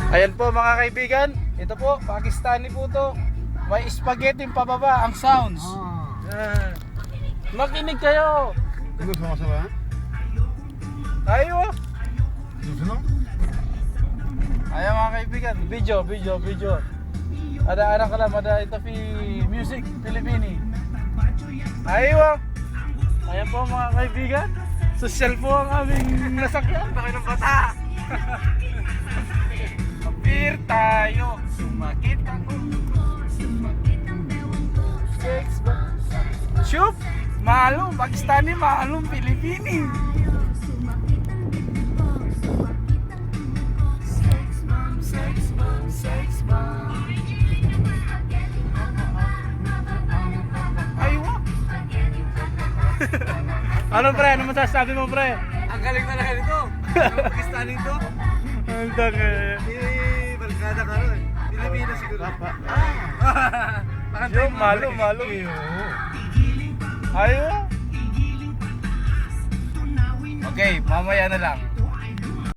Ayan po mga kaibigan, ito po, Pakistani po to. May spaghetti pababa ang sounds. Yan. Makinig kayo. Comment ça va? Ayo. Doucement? Ayan mga kaibigan, video. Ada kalam, ada ito music Pilipini. Ayo. Ayan po mga kaibigan, social po ang aming nasakyan. Bakit ng bata? Appear tayo, sumakit ako. Shoop, malum Pakistani, malum Pilipini. Sex bomb. Aywa. Ano pre? Ano masasabi mo pre? Ang galing talaga nito. Ang Pakistani to. Ang dami. Barkada ka rin. Pilipinas siguro. Shoop, malum. Aywa. Okay, mamaya na lang.